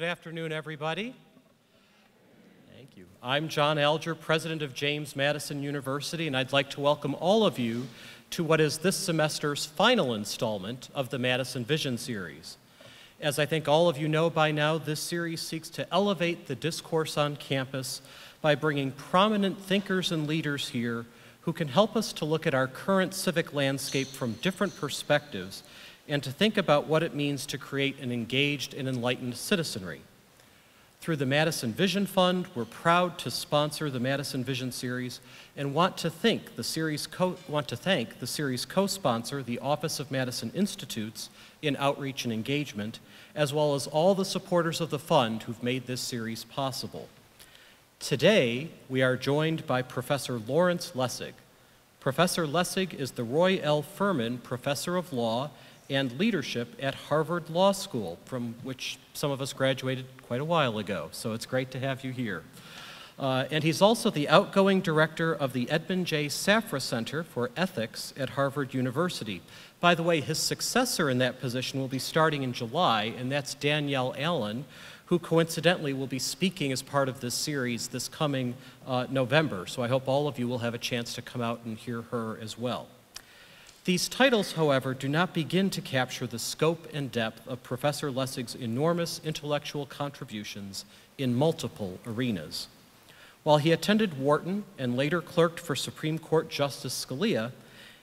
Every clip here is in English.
Good afternoon, everybody. Thank you. I'm John Alger, president of James Madison University, and I'd like to welcome all of you to what is this semester's final installment of the Madison Vision Series. As I think all of you know by now, this series seeks to elevate the discourse on campus by bringing prominent thinkers and leaders here who can help us to look at our current civic landscape from different perspectives and to think about what it means to create an engaged and enlightened citizenry. Through the Madison Vision Fund, we're proud to sponsor the Madison Vision Series and want to thank the series co-sponsor, the Office of Madison Institutes in Outreach and Engagement, as well as all the supporters of the fund who've made this series possible. Today, we are joined by Professor Lawrence Lessig. Professor Lessig is the Roy L. Furman Professor of Law and Leadership at Harvard Law School, from which some of us graduated quite a while ago, so it's great to have you here. And he's also the outgoing director of the Edmond J. Safra Center for Ethics at Harvard University. By the way, his successor in that position will be starting in July, and that's Danielle Allen, who coincidentally will be speaking as part of this series this coming November. So I hope all of you will have a chance to come out and hear her as well. These titles, however, do not begin to capture the scope and depth of Professor Lessig's enormous intellectual contributions in multiple arenas. While he attended Wharton and later clerked for Supreme Court Justice Scalia,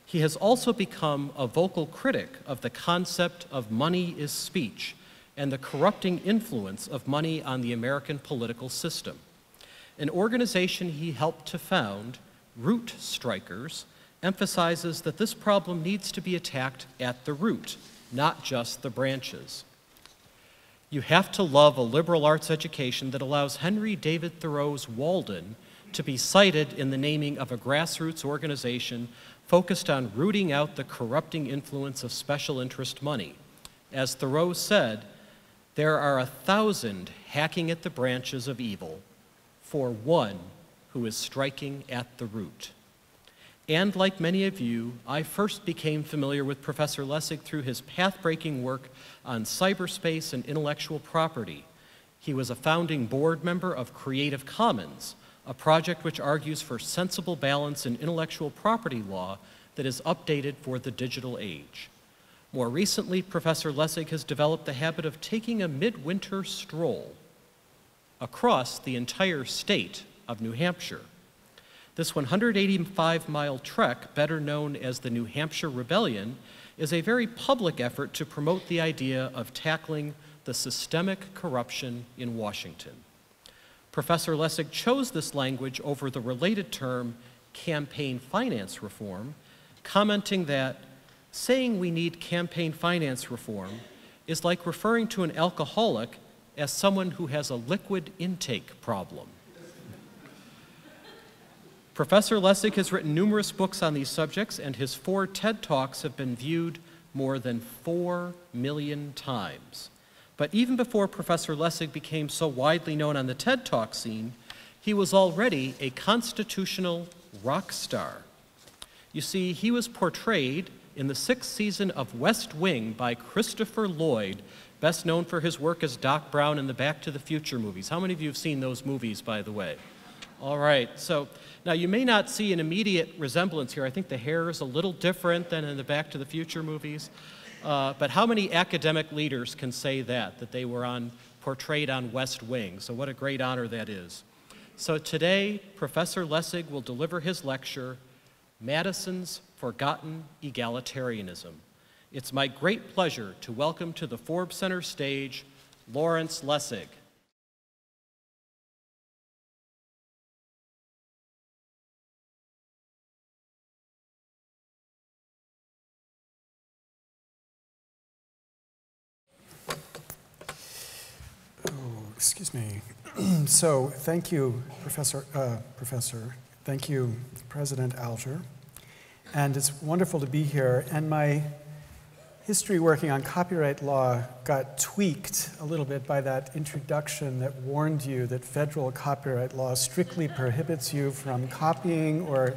he has also become a vocal critic of the concept of money is speech and the corrupting influence of money on the American political system. An organization he helped to found, Root Strikers, emphasizes that this problem needs to be attacked at the root, not just the branches. You have to love a liberal arts education that allows Henry David Thoreau's Walden to be cited in the naming of a grassroots organization focused on rooting out the corrupting influence of special interest money. As Thoreau said, there are 1,000 hacking at the branches of evil for one who is striking at the root. And like many of you, I first became familiar with Professor Lessig through his path-breaking work on cyberspace and intellectual property. He was a founding board member of Creative Commons, a project which argues for sensible balance in intellectual property law that is updated for the digital age. More recently, Professor Lessig has developed the habit of taking a midwinter stroll across the entire state of New Hampshire. This 185-mile trek, better known as the New Hampshire Rebellion, is a very public effort to promote the idea of tackling the systemic corruption in Washington. Professor Lessig chose this language over the related term campaign finance reform, commenting that saying we need campaign finance reform is like referring to an alcoholic as someone who has a liquid intake problem. Professor Lessig has written numerous books on these subjects, and his 4 TED Talks have been viewed more than 4 million times. But even before Professor Lessig became so widely known on the TED Talk scene, he was already a constitutional rock star. You see, he was portrayed in the 6th season of West Wing by Christopher Lloyd, best known for his work as Doc Brown in the Back to the Future movies. How many of you have seen those movies, by the way? All right, so now you may not see an immediate resemblance here. I think the hair is a little different than in the Back to the Future movies. But how many academic leaders can say that they were portrayed on West Wing? So what a great honor that is. So today, Professor Lessig will deliver his lecture, Madison's Forgotten Egalitarianism. It's my great pleasure to welcome to the Forbes Center stage, Lawrence Lessig. Excuse me. So thank you, Professor. Thank you, President Alger. And it's wonderful to be here. And my history working on copyright law got tweaked a little bit by that introduction that warned you that federal copyright law strictly prohibits you from copying or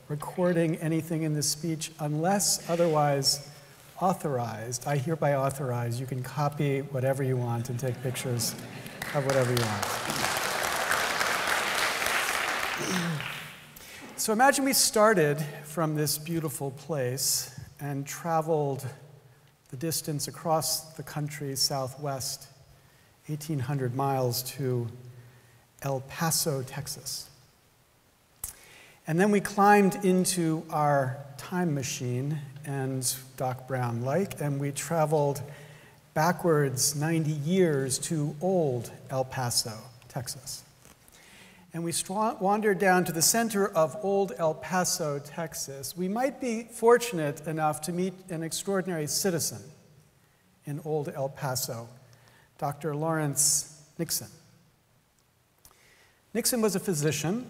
recording anything in this speech unless otherwise authorized. I hereby authorize you can copy whatever you want and take pictures Have whatever you want. So imagine we started from this beautiful place and traveled the distance across the country, southwest, 1,800 miles to El Paso, Texas. And then we climbed into our time machine and Doc Brown-like, and we traveled backwards 90 years to old El Paso, Texas. And we wandered down to the center of old El Paso, Texas. We might be fortunate enough to meet an extraordinary citizen in old El Paso, Dr. Lawrence Nixon. Nixon was a physician.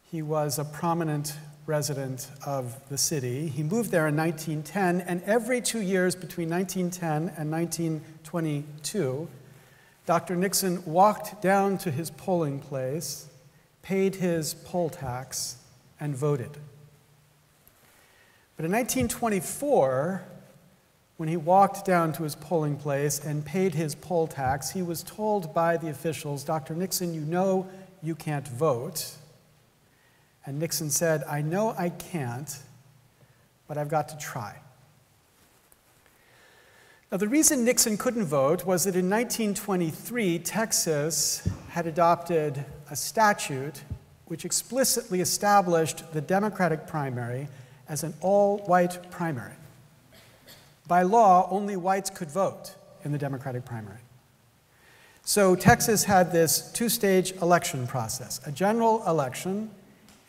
He was a prominent resident of the city. He moved there in 1910, and every 2 years between 1910 and 1922, Dr. Nixon walked down to his polling place, paid his poll tax, and voted. But in 1924, when he walked down to his polling place and paid his poll tax, he was told by the officials, "Dr. Nixon, you know you can't vote." And Nixon said, "I know I can't, but I've got to try." Now, the reason Nixon couldn't vote was that in 1923, Texas had adopted a statute which explicitly established the Democratic primary as an all-white primary. By law, only whites could vote in the Democratic primary. So Texas had this two-stage election process, a general election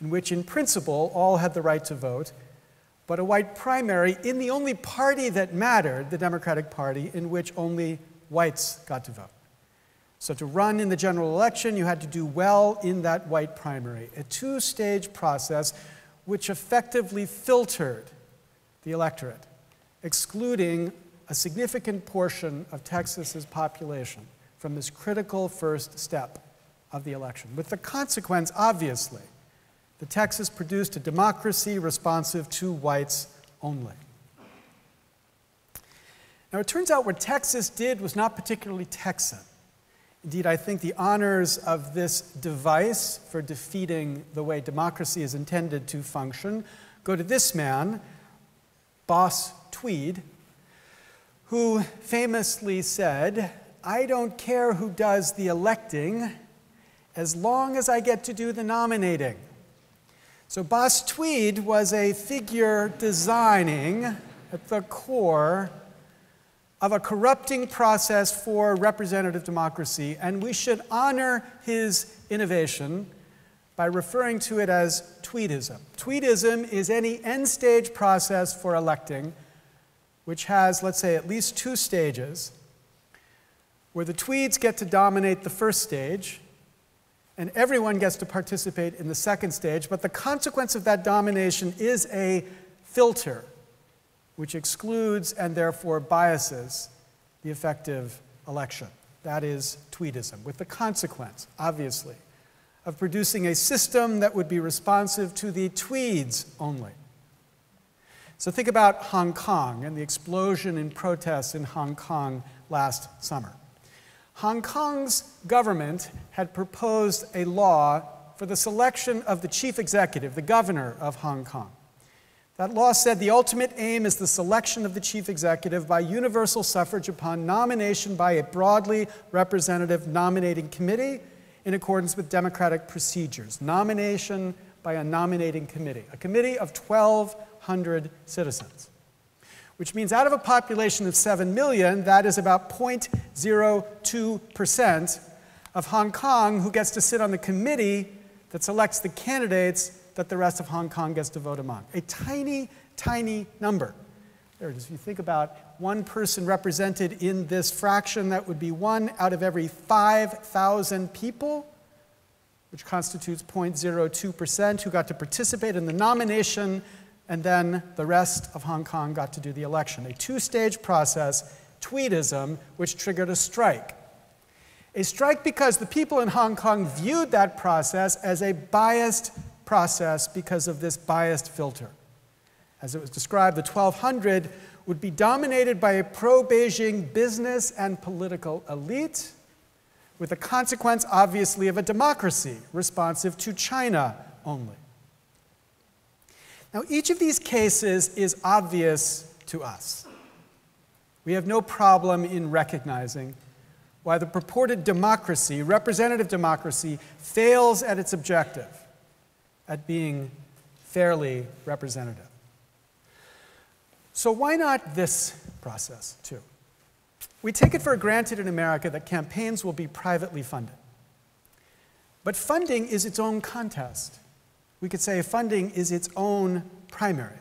in which, in principle, all had the right to vote, but a white primary in the only party that mattered, the Democratic Party, in which only whites got to vote. So to run in the general election, you had to do well in that white primary, a two-stage process which effectively filtered the electorate, excluding a significant portion of Texas's population from this critical first step of the election, with the consequence, obviously, that Texas produced a democracy responsive to whites only. Now, it turns out what Texas did was not particularly Texan. Indeed, I think the honors of this device for defeating the way democracy is intended to function go to this man, Boss Tweed, who famously said, "I don't care who does the electing as long as I get to do the nominating." So Boss Tweed was a figure designing at the core of a corrupting process for representative democracy, and we should honor his innovation by referring to it as tweetism. Tweetism is any end-stage process for electing which has, let's say, at least two stages, where the Tweeds get to dominate the first stage, and everyone gets to participate in the second stage, but the consequence of that domination is a filter which excludes and therefore biases the effective election. That is tweetism, with the consequence, obviously, of producing a system that would be responsive to the Tweeds only. So think about Hong Kong and the explosion in protests in Hong Kong last summer. Hong Kong's government had proposed a law for the selection of the chief executive, the governor of Hong Kong. That law said the ultimate aim is the selection of the chief executive by universal suffrage upon nomination by a broadly representative nominating committee in accordance with democratic procedures. Nomination by a nominating committee, a committee of 1,200 citizens. Which means out of a population of 7 million, that is about 0.02% of Hong Kong who gets to sit on the committee that selects the candidates that the rest of Hong Kong gets to vote among. A tiny, tiny number. There it is. If you think about one person represented in this fraction, that would be 1 out of every 5,000 people, which constitutes 0.02%, who got to participate in the nomination, and then the rest of Hong Kong got to do the election. A two-stage process, tweetism, which triggered a strike. A strike because the people in Hong Kong viewed that process as a biased process because of this biased filter. As it was described, the 1,200 would be dominated by a pro-Beijing business and political elite, with the consequence, obviously, of a democracy responsive to China only. Now, each of these cases is obvious to us. We have no problem in recognizing why the purported democracy, representative democracy, fails at its objective, at being fairly representative. So why not this process, too? We take it for granted in America that campaigns will be privately funded. But funding is its own contest. We could say funding is its own primary.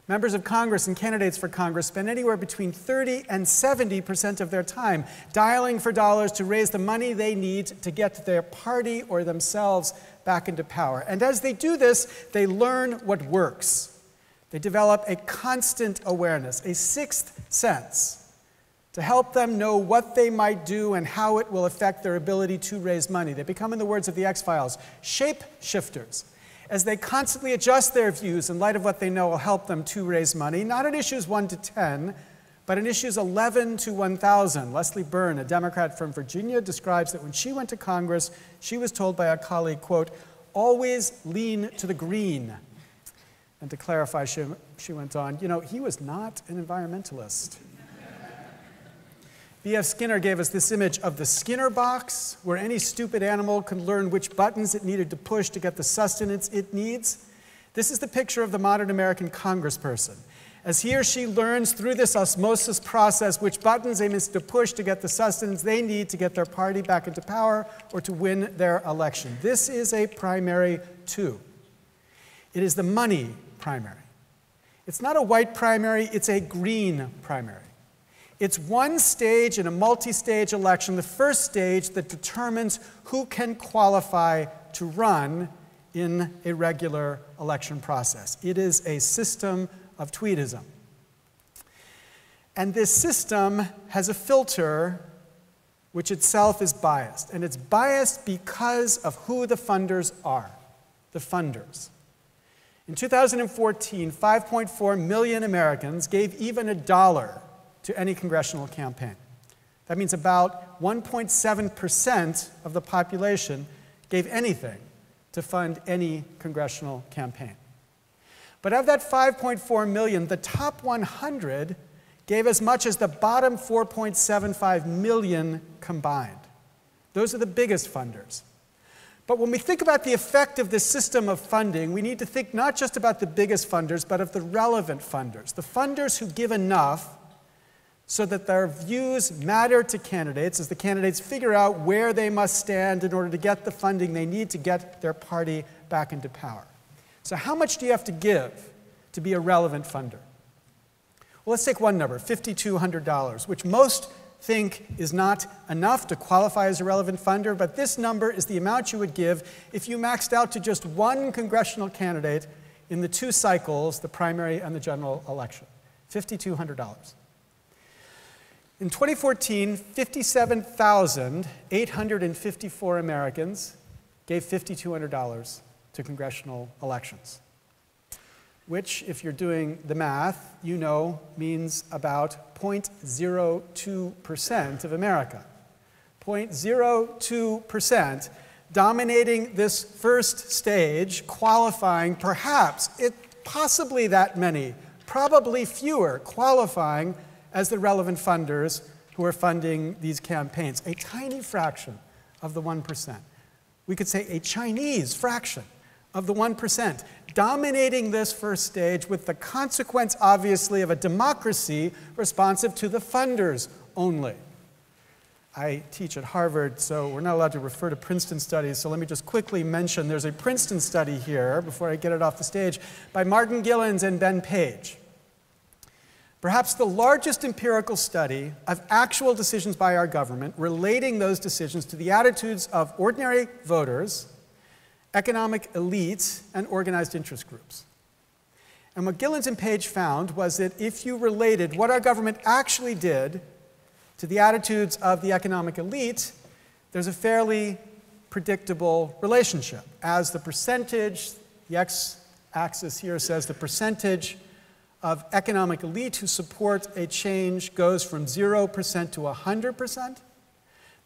Members of Congress and candidates for Congress spend anywhere between 30% and 70% of their time dialing for dollars to raise the money they need to get their party or themselves back into power. And as they do this, they learn what works. They develop a constant awareness, a sixth sense, to help them know what they might do and how it will affect their ability to raise money. They become, in the words of the X-Files, shape-shifters, as they constantly adjust their views in light of what they know will help them to raise money, not on issues 1 to 10, but on issues 11 to 1,000. Leslie Byrne, a Democrat from Virginia, describes that when she went to Congress, she was told by a colleague, quote, "Always lean to the green." And to clarify, she went on, you know, he was not an environmentalist. B.F. Skinner gave us this image of the Skinner box, where any stupid animal could learn which buttons it needed to push to get the sustenance it needs. This is the picture of the modern American congressperson. As he or she learns through this osmosis process which buttons they must to push to get the sustenance they need to get their party back into power or to win their election. This is a primary too. It is the money primary. It's not a white primary, it's a green primary. It's one stage in a multi-stage election, the first stage that determines who can qualify to run in a regular election process. It is a system of tweetism. And this system has a filter which itself is biased. And it's biased because of who the funders are, the funders. In 2014, 5.4 million Americans gave even $1 to any congressional campaign. That means about 1.7% of the population gave anything to fund any congressional campaign. But of that 5.4 million, the top 100 gave as much as the bottom 4.75 million combined. Those are the biggest funders. But when we think about the effect of this system of funding, we need to think not just about the biggest funders, but of the relevant funders, the funders who give enough so that their views matter to candidates as the candidates figure out where they must stand in order to get the funding they need to get their party back into power. So how much do you have to give to be a relevant funder? Well, let's take one number, $5,200, which most think is not enough to qualify as a relevant funder, but this number is the amount you would give if you maxed out to just one congressional candidate in the 2 cycles, the primary and the general election. $5,200. In 2014, 57,854 Americans gave $5,200 to congressional elections, which, if you're doing the math, you know means about 0.02% of America. 0.02% dominating this first stage, qualifying perhaps, possibly that many, probably fewer, qualifying as the relevant funders who are funding these campaigns. A tiny fraction of the 1%. We could say a Chinese fraction of the 1%, dominating this first stage with the consequence, obviously, of a democracy responsive to the funders only. I teach at Harvard, so we're not allowed to refer to Princeton studies, so let me just quickly mention there's a Princeton study here, before I get it off the stage, by Martin Gillens and Ben Page. Perhaps the largest empirical study of actual decisions by our government relating those decisions to the attitudes of ordinary voters, economic elites, and organized interest groups. And what Gillens and Page found was that if you related what our government actually did to the attitudes of the economic elite, there's a fairly predictable relationship. As the percentage, the x-axis here says the percentage of economic elite who support a change goes from 0% to 100%,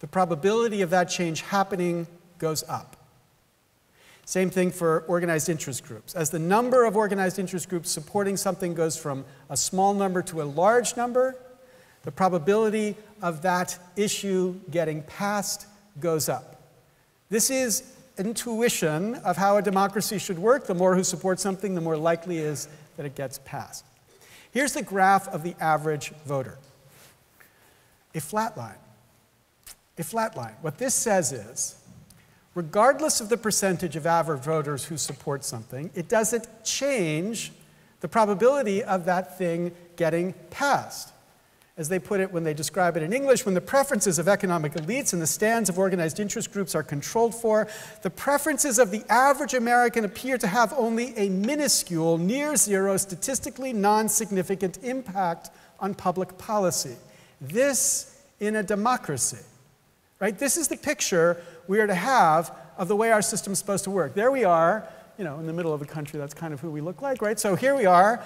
the probability of that change happening goes up. Same thing for organized interest groups. As the number of organized interest groups supporting something goes from a small number to a large number, the probability of that issue getting passed goes up. This is intuition of how a democracy should work. The more who support something, the more likely it is that it gets passed. Here's the graph of the average voter. A flat line. A flat line. What this says is, regardless of the percentage of average voters who support something, it doesn't change the probability of that thing getting passed. As they put it when they describe it in English, when the preferences of economic elites and the stands of organized interest groups are controlled for, the preferences of the average American appear to have only a minuscule, near zero, statistically non-significant impact on public policy. This in a democracy. Right? This is the picture we are to have of the way our system is supposed to work. There we are, in the middle of a country. That's kind of who we look like, right? So here we are,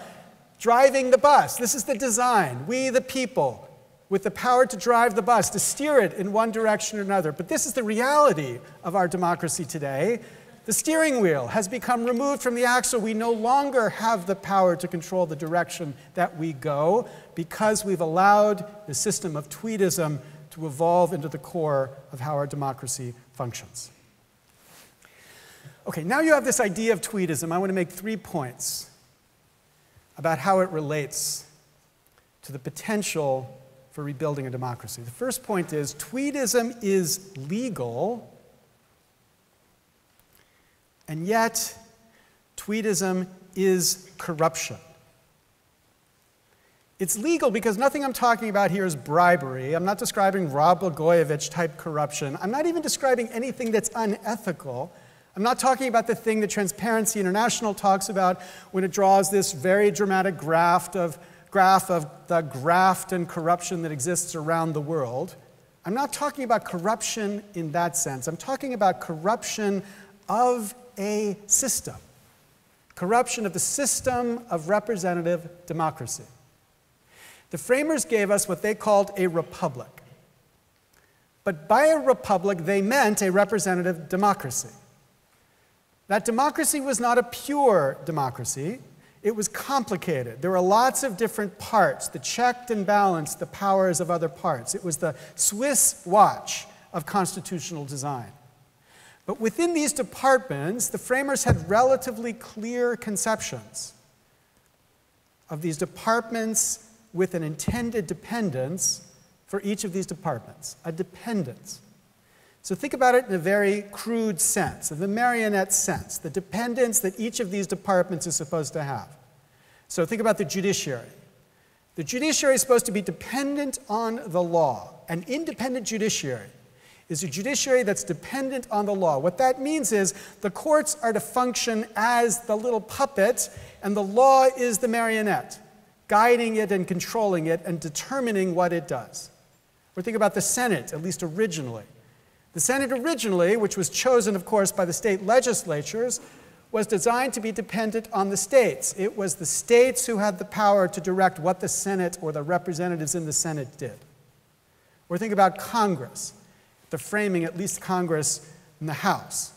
driving the bus. This is the design. We, the people, with the power to drive the bus, to steer it in one direction or another. But this is the reality of our democracy today. The steering wheel has become removed from the axle. We no longer have the power to control the direction that we go because we've allowed the system of tweetism to evolve into the core of how our democracy functions. Okay, now you have this idea of tweetism. I want to make 3 points about how it relates to the potential for rebuilding a democracy. The first point is tweetism is legal, and yet tweetism is corruption. It's legal because nothing I'm talking about here is bribery. I'm not describing Rod Blagojevich-type corruption. I'm not even describing anything that's unethical. I'm not talking about the thing that Transparency International talks about when it draws this very dramatic graph of the graft and corruption that exists around the world. I'm not talking about corruption in that sense. I'm talking about corruption of a system. Corruption of the system of representative democracy. The framers gave us what they called a republic. But by a republic, they meant a representative democracy. That democracy was not a pure democracy. It was complicated. There were lots of different parts that checked and balanced the powers of other parts. It was the Swiss watch of constitutional design. But within these departments, the framers had relatively clear conceptions of these departments with an intended dependence for each of these departments, a dependence. So think about it in a very crude sense, of the marionette sense, the dependence that each of these departments is supposed to have. So think about the judiciary. The judiciary is supposed to be dependent on the law. An independent judiciary is a judiciary that's dependent on the law. What that means is the courts are to function as the little puppet, and the law is the marionette, guiding it and controlling it and determining what it does. Or think about the Senate, at least originally. The Senate originally, which was chosen, of course, by the state legislatures, was designed to be dependent on the states. It was the states who had the power to direct what the Senate or the representatives in the Senate did. Or think about Congress, the framing, at least Congress in the House.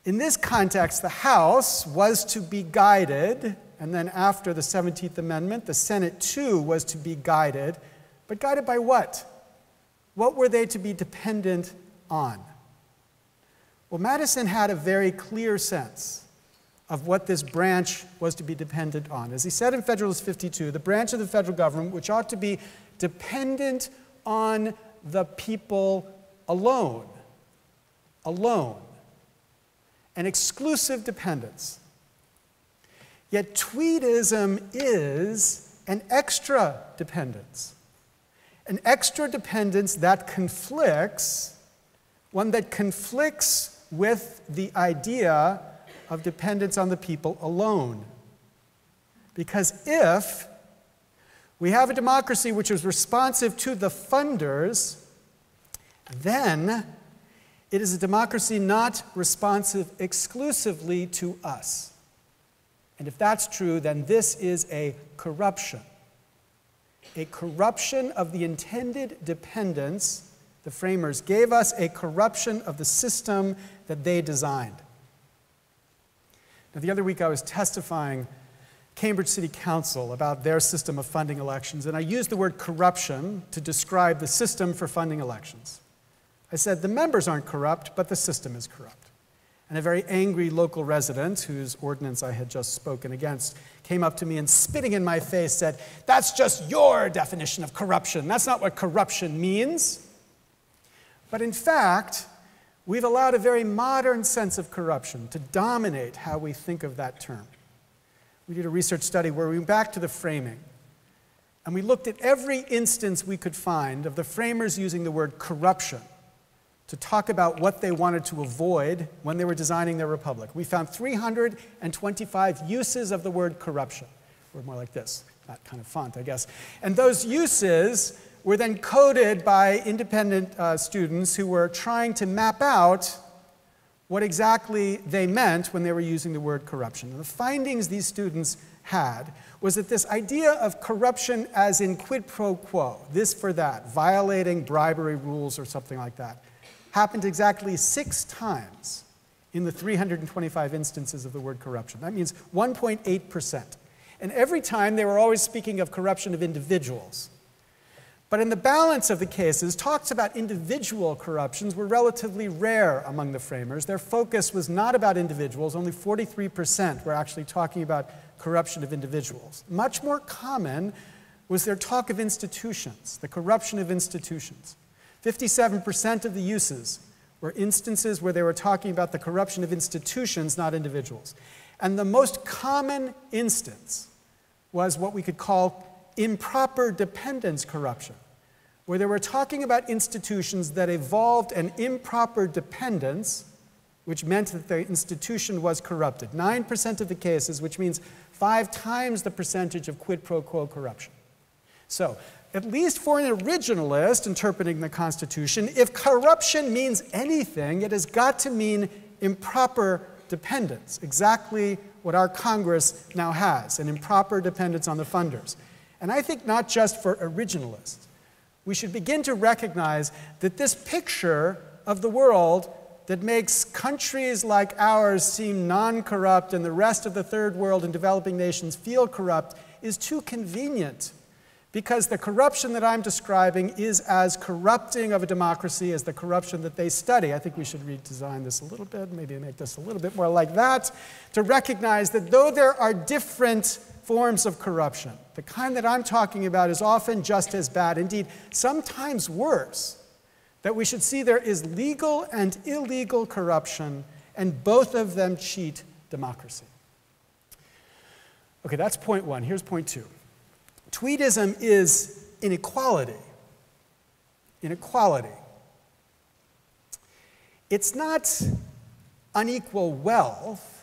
In this context, the House was to be guided, and then after the 17th Amendment, the Senate too was to be guided, but guided by what? What were they to be dependent on? Well, Madison had a very clear sense of what this branch was to be dependent on. As he said in Federalist 52, the branch of the federal government which ought to be dependent on the people alone, an exclusive dependence. Yet tweetism is an extra dependence that conflicts, one that conflicts with the idea of dependence on the people alone. Because if we have a democracy which is responsive to the funders, then it is a democracy not responsive exclusively to us. And if that's true, then this is a corruption of the intended dependence the framers, gave us a corruption of the system that they designed. Now, the other week I was testifying Cambridge City Council about their system of funding elections, and I used the word corruption to describe the system for funding elections. I said, the members aren't corrupt, but the system is corrupt. And a very angry local resident, whose ordinance I had just spoken against, came up to me and spitting in my face said, "That's just your definition of corruption. That's not what corruption means." But in fact, we've allowed a very modern sense of corruption to dominate how we think of that term. We did a research study where we went back to the framing, and we looked at every instance we could find of the framers using the word corruption to talk about what they wanted to avoid when they were designing their republic. We found 325 uses of the word corruption, or more like this, that kind of font, I guess. And those uses were then coded by independent students who were trying to map out what exactly they meant when they were using the word corruption. And the findings these students had was that this idea of corruption as in quid pro quo, this for that, violating bribery rules or something like that, happened exactly 6 times in the 325 instances of the word corruption. That means 1.8%. And every time they were always speaking of corruption of individuals. But in the balance of the cases, talks about individual corruptions were relatively rare among the framers. Their focus was not about individuals. Only 43% were actually talking about corruption of individuals. Much more common was their talk of institutions, the corruption of institutions. 57% of the uses were instances where they were talking about the corruption of institutions, not individuals. And the most common instance was what we could call improper dependence corruption, where they were talking about institutions that evolved an improper dependence, which meant that the institution was corrupted. 9% of the cases, which means 5 times the percentage of quid pro quo corruption. So, at least for an originalist interpreting the Constitution, if corruption means anything, it has got to mean improper dependence, exactly what our Congress now has, an improper dependence on the funders. And I think not just for originalists. We should begin to recognize that this picture of the world that makes countries like ours seem non-corrupt and the rest of the third world and developing nations feel corrupt is too convenient, because the corruption that I'm describing is as corrupting of a democracy as the corruption that they study. I think we should redesign this a little bit, maybe make this a little bit more like that, to recognize that though there are different forms of corruption, the kind that I'm talking about is often just as bad, indeed, sometimes worse, that we should see there is legal and illegal corruption, and both of them cheat democracy. Okay, that's point 1. Here's point 2. Tweetism is inequality. Inequality. It's not unequal wealth.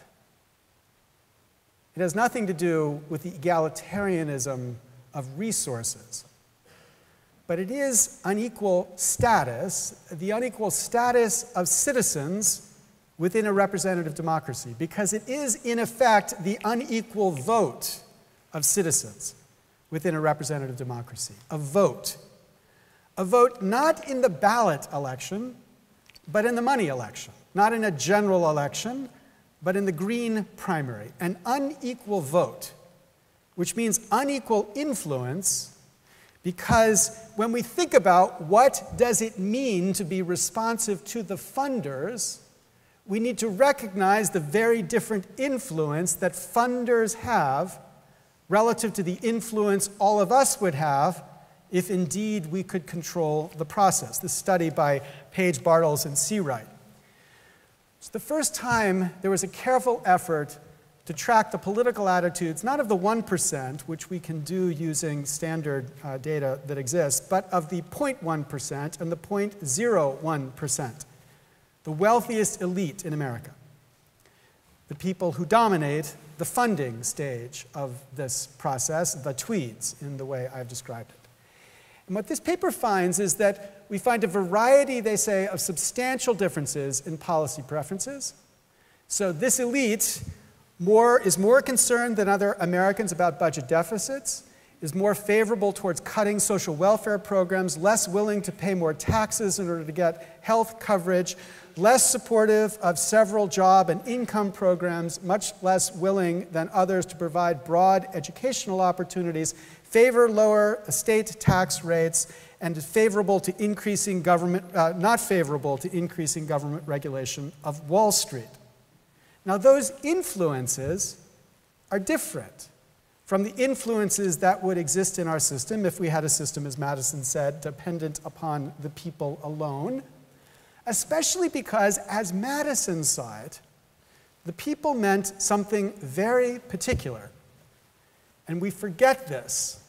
It has nothing to do with the egalitarianism of resources. But it is unequal status, the unequal status of citizens within a representative democracy, because it is, in effect, the unequal vote of citizens within a representative democracy. A vote. A vote not in the ballot election, but in the money election. Not in a general election, but in the green primary. An unequal vote, which means unequal influence, because when we think about what does it mean to be responsive to the funders, we need to recognize the very different influence that funders have relative to the influence all of us would have if indeed we could control the process. This study by Page, Bartels, and Seawright. It's the first time there was a careful effort to track the political attitudes, not of the 1%, which we can do using standard data that exists, but of the 0.1% and the 0.01%, the wealthiest elite in America, the people who dominate the funding stage of this process, the tweeds, in the way I've described it. And what this paper finds is that we find a variety, they say, of substantial differences in policy preferences. So this elite is more concerned than other Americans about budget deficits, is more favorable towards cutting social welfare programs, less willing to pay more taxes in order to get health coverage, less supportive of several job and income programs, much less willing than others to provide broad educational opportunities, favor lower estate tax rates, and is favorable to increasing government, not favorable to increasing government regulation of Wall Street. Now, those influences are different from the influences that would exist in our system if we had a system, as Madison said, dependent upon the people alone, especially because, as Madison saw it, the people meant something very particular. And we forget this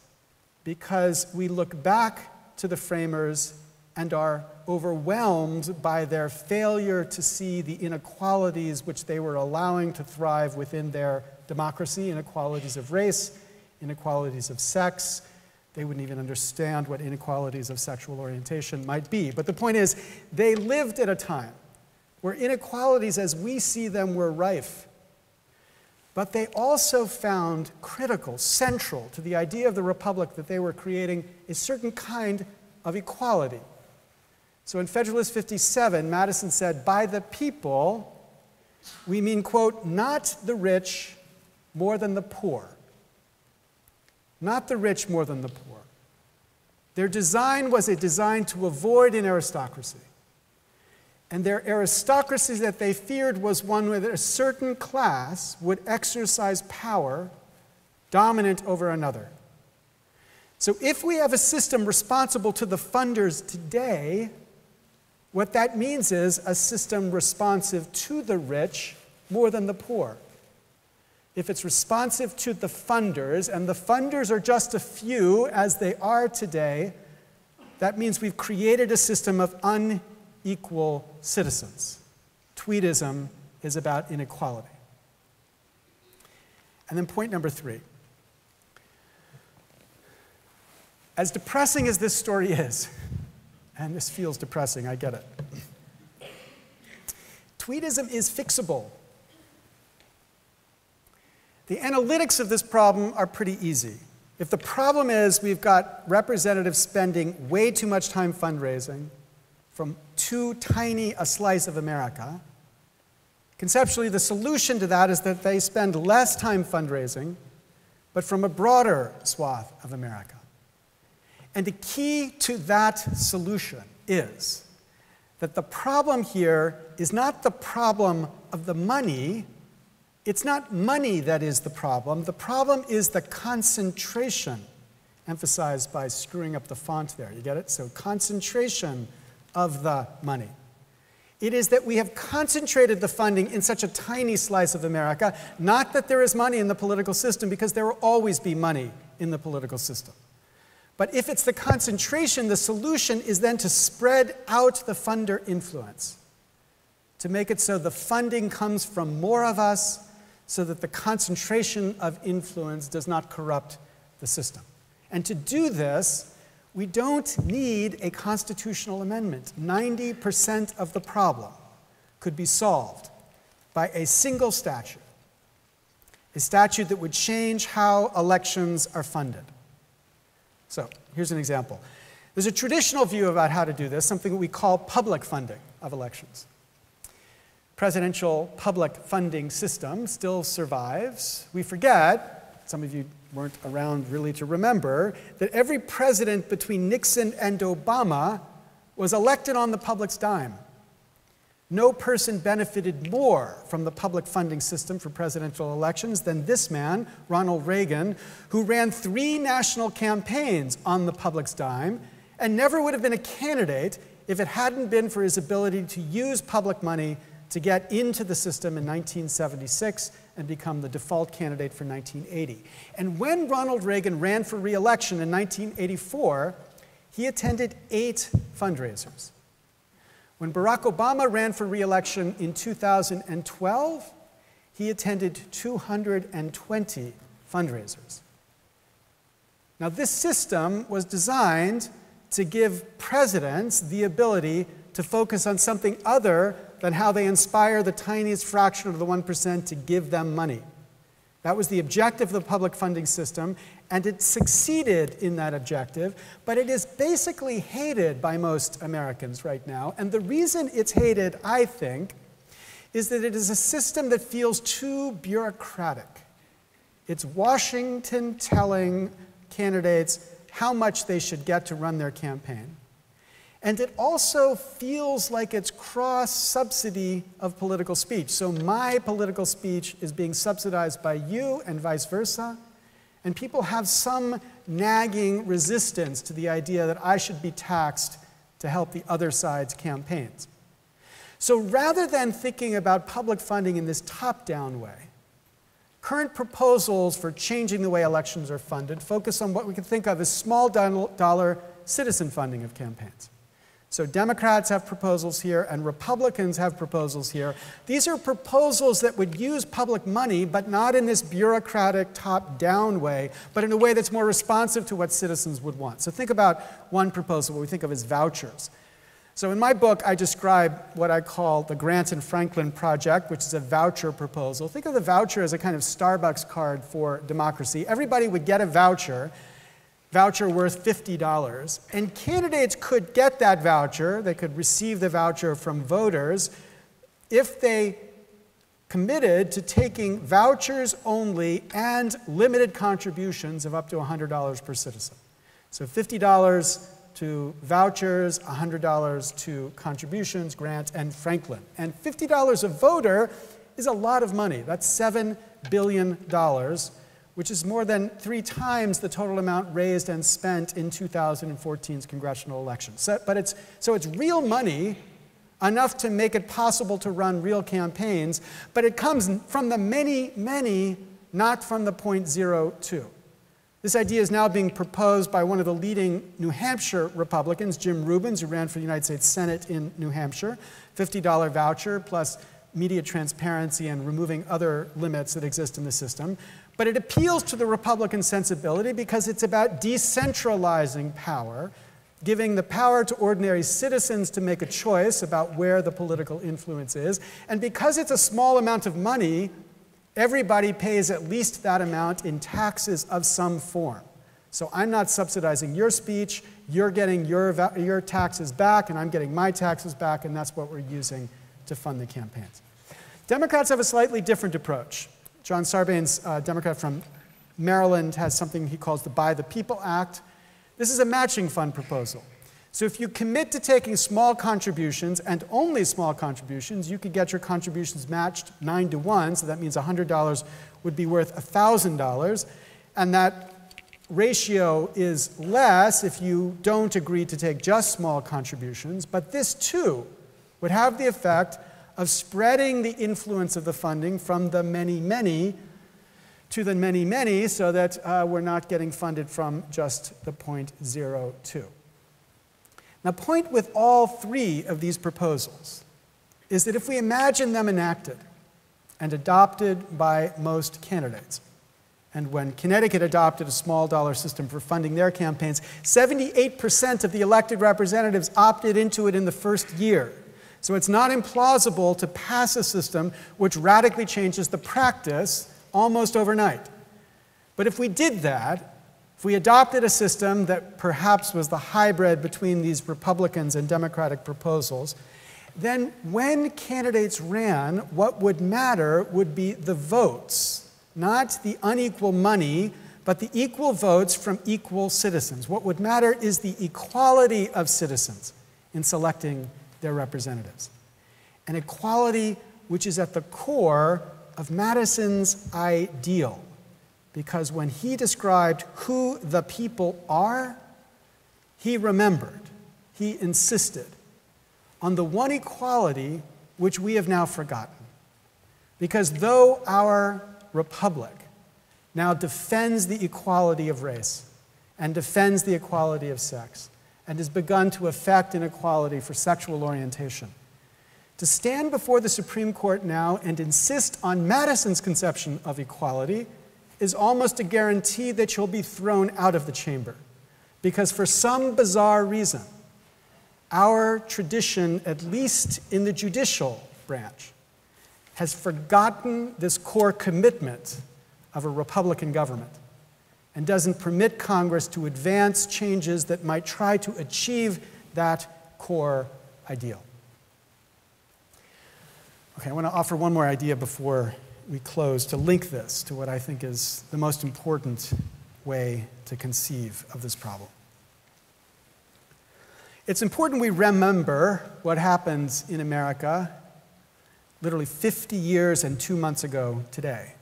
because we look back to the framers and are overwhelmed by their failure to see the inequalities which they were allowing to thrive within their democracy, inequalities of race, inequalities of sex. They wouldn't even understand what inequalities of sexual orientation might be. But the point is, they lived at a time where inequalities as we see them were rife. But they also found critical, central to the idea of the republic that they were creating a certain kind of equality. So in Federalist 57, Madison said, by the people, we mean, quote, not the rich more than the poor. Not the rich more than the poor. Their design was a design to avoid an aristocracy. And their aristocracy that they feared was one where a certain class would exercise power dominant over another. So if we have a system responsible to the funders today, what that means is a system responsive to the rich more than the poor. If it's responsive to the funders, and the funders are just a few as they are today, that means we've created a system of unequal citizens. Tweetism is about inequality. And then point number 3. As depressing as this story is, and this feels depressing, I get it. Tweetism is fixable. The analytics of this problem are pretty easy. If the problem is we've got representatives spending way too much time fundraising from too tiny a slice of America, conceptually the solution to that is that they spend less time fundraising, but from a broader swath of America. And the key to that solution is that the problem here is not the problem of the money. It's not money that is the problem. The problem is the concentration, emphasized by screwing up the font there. You get it? So concentration of the money. It is that we have concentrated the funding in such a tiny slice of America, not that there is money in the political system, because there will always be money in the political system. But if it's the concentration, the solution is then to spread out the funder influence, to make it so the funding comes from more of us, so that the concentration of influence does not corrupt the system. And to do this, we don't need a constitutional amendment. 90% of the problem could be solved by a single statute, a statute that would change how elections are funded. So here's an example. There's a traditional view about how to do this, something that we call public funding of elections. Presidential public funding system still survives. We forget, some of you weren't around really to remember, that every president between Nixon and Obama was elected on the public's dime. No person benefited more from the public funding system for presidential elections than this man, Ronald Reagan, who ran 3 national campaigns on the public's dime and never would have been a candidate if it hadn't been for his ability to use public money to get into the system in 1976 and become the default candidate for 1980. And when Ronald Reagan ran for re-election in 1984, he attended 8 fundraisers. When Barack Obama ran for re-election in 2012, he attended 220 fundraisers. Now, this system was designed to give presidents the ability to focus on something other than how they inspire the tiniest fraction of the 1% to give them money. That was the objective of the public funding system, and it succeeded in that objective, but it is basically hated by most Americans right now. And the reason it's hated, I think, is that it is a system that feels too bureaucratic. It's Washington telling candidates how much they should get to run their campaign. And it also feels like it's cross-subsidy of political speech. So my political speech is being subsidized by you and vice versa. And people have some nagging resistance to the idea that I should be taxed to help the other side's campaigns. So rather than thinking about public funding in this top-down way, current proposals for changing the way elections are funded focus on what we can think of as small dollar citizen funding of campaigns. So Democrats have proposals here, and Republicans have proposals here. These are proposals that would use public money, but not in this bureaucratic top-down way, but in a way that's more responsive to what citizens would want. So think about one proposal, what we think of as vouchers. So in my book, I describe what I call the Grant and Franklin Project, which is a voucher proposal. Think of the voucher as a kind of Starbucks card for democracy. Everybody would get a voucher worth $50, and candidates could get that voucher, they could receive the voucher from voters, if they committed to taking vouchers only and limited contributions of up to $100 per citizen. So $50 to vouchers, $100 to contributions, Grant and Franklin. And $50 a voter is a lot of money. That's $7 billion, which is more than 3 times the total amount raised and spent in 2014's congressional election. So it's real money, enough to make it possible to run real campaigns, but it comes from the many, many, not from the 0.02. This idea is now being proposed by one of the leading New Hampshire Republicans, Jim Rubens, who ran for the United States Senate in New Hampshire, $50 voucher plus media transparency and removing other limits that exist in the system. But it appeals to the Republican sensibility because it's about decentralizing power, giving the power to ordinary citizens to make a choice about where the political influence is. And because it's a small amount of money, everybody pays at least that amount in taxes of some form. So I'm not subsidizing your speech, you're getting your taxes back, and I'm getting my taxes back, and that's what we're using to fund the campaigns. Democrats have a slightly different approach. John Sarbanes, Democrat from Maryland, has something he calls the Buy the People Act. This is a matching fund proposal. So if you commit to taking small contributions, and only small contributions, you could get your contributions matched 9 to 1, so that means $100 would be worth $1,000, and that ratio is less if you don't agree to take just small contributions, but this too would have the effect of spreading the influence of the funding from the many, many to the many, many, so that we're not getting funded from just the 0.02. Now, the point with all 3 of these proposals is that if we imagine them enacted and adopted by most candidates, and when Connecticut adopted a small dollar system for funding their campaigns, 78% of the elected representatives opted into it in the first year. So it's not implausible to pass a system which radically changes the practice almost overnight. But if we did that, if we adopted a system that perhaps was the hybrid between these Republicans and Democratic proposals, then when candidates ran, what would matter would be the votes, not the unequal money, but the equal votes from equal citizens. What would matter is the equality of citizens in selecting their representatives. An equality which is at the core of Madison's ideal, because when he described who the people are, he remembered, he insisted on the one equality which we have now forgotten. Because though our republic now defends the equality of race and defends the equality of sex, and has begun to affect inequality for sexual orientation, to stand before the Supreme Court now and insist on Madison's conception of equality is almost a guarantee that you'll be thrown out of the chamber. Because for some bizarre reason, our tradition, at least in the judicial branch, has forgotten this core commitment of a Republican government and doesn't permit Congress to advance changes that might try to achieve that core ideal. Okay, I want to offer one more idea before we close to link this to what I think is the most important way to conceive of this problem. It's important we remember what happens in America literally 50 years and 2 months ago today.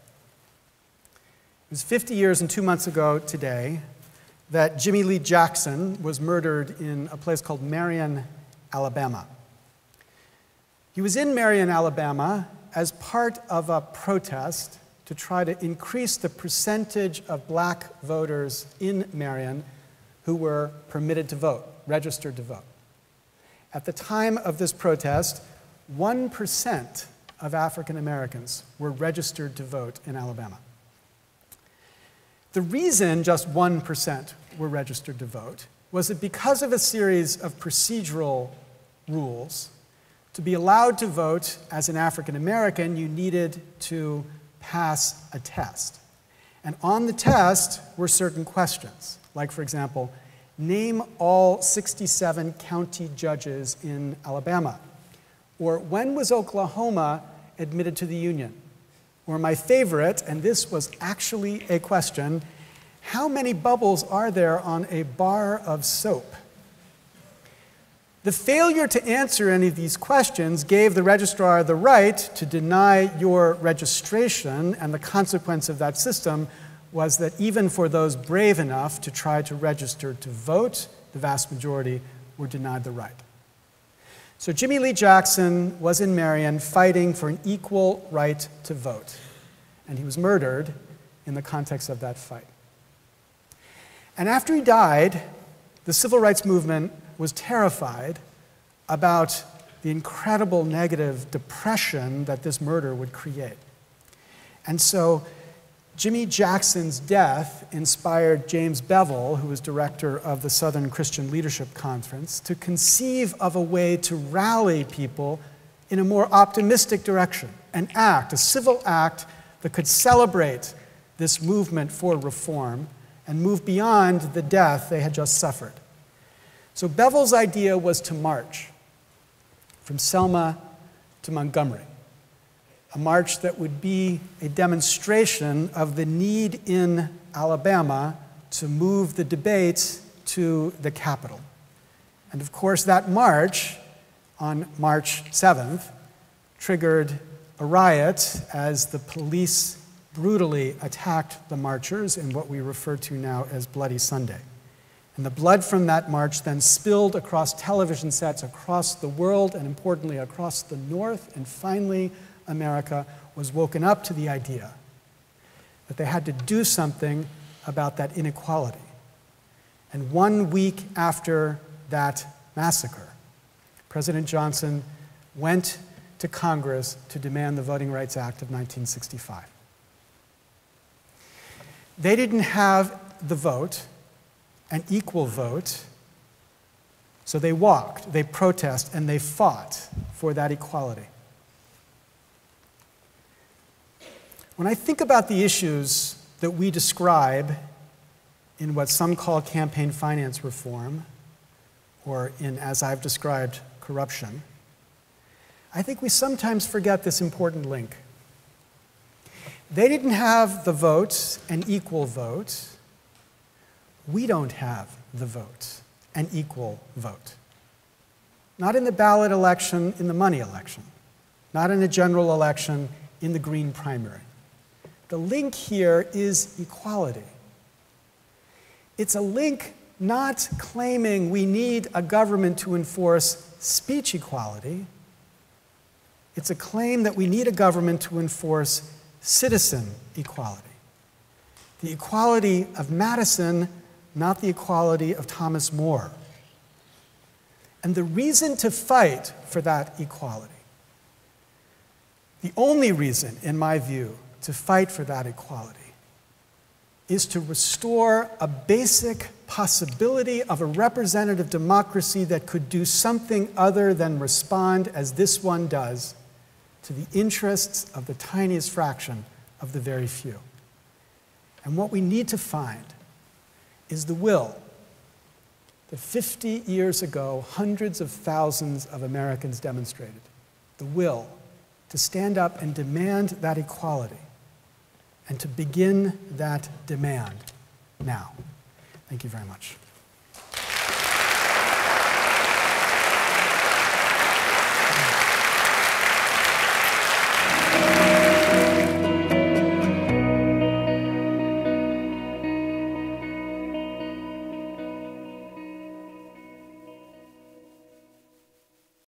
It was 50 years and 2 months ago today that Jimmy Lee Jackson was murdered in a place called Marion, Alabama. He was in Marion, Alabama as part of a protest to try to increase the percentage of black voters in Marion who were permitted to vote, registered to vote. At the time of this protest, 1% of African Americans were registered to vote in Alabama. The reason just 1% were registered to vote was that because of a series of procedural rules, to be allowed to vote as an African American, you needed to pass a test. And on the test were certain questions, like, for example, name all 67 county judges in Alabama. Or when was Oklahoma admitted to the Union? Or my favorite, and this was actually a question, how many bubbles are there on a bar of soap? The failure to answer any of these questions gave the registrar the right to deny your registration, and the consequence of that system was that even for those brave enough to try to register to vote, the vast majority were denied the right. So Jimmy Lee Jackson was in Marion fighting for an equal right to vote, and he was murdered in the context of that fight. And after he died, the civil rights movement was terrified about the incredible negative depression that this murder would create. And so Jimmy Jackson's death inspired James Bevel, who was director of the Southern Christian Leadership Conference, to conceive of a way to rally people in a more optimistic direction, an act, a civil act that could celebrate this movement for reform and move beyond the death they had just suffered. So Bevel's idea was to march from Selma to Montgomery, a march that would be a demonstration of the need in Alabama to move the debate to the capital. And of course, that march on March 7th triggered a riot as the police brutally attacked the marchers in what we refer to now as Bloody Sunday. And the blood from that march then spilled across television sets across the world, and importantly across the North, and finally America was woken up to the idea that they had to do something about that inequality. And 1 week after that massacre, President Johnson went to Congress to demand the Voting Rights Act of 1965. They didn't have the vote, an equal vote, so they walked, they protested, and they fought for that equality. When I think about the issues that we describe in what some call campaign finance reform, or in, as I've described, corruption, I think we sometimes forget this important link. They didn't have the vote, an equal vote. We don't have the vote, an equal vote. Not in the ballot election, in the money election. Not in a general election, in the green primary. The link here is equality. It's a link not claiming we need a government to enforce speech equality. It's a claim that we need a government to enforce citizen equality. The equality of Madison, not the equality of Thomas More. And the reason to fight for that equality, the only reason, in my view, to fight for that equality is to restore a basic possibility of a representative democracy that could do something other than respond, as this one does, to the interests of the tiniest fraction of the very few. And what we need to find is the will that 50 years ago, hundreds of thousands of Americans demonstrated. The will to stand up and demand that equality and to begin that demand now. Thank you very much.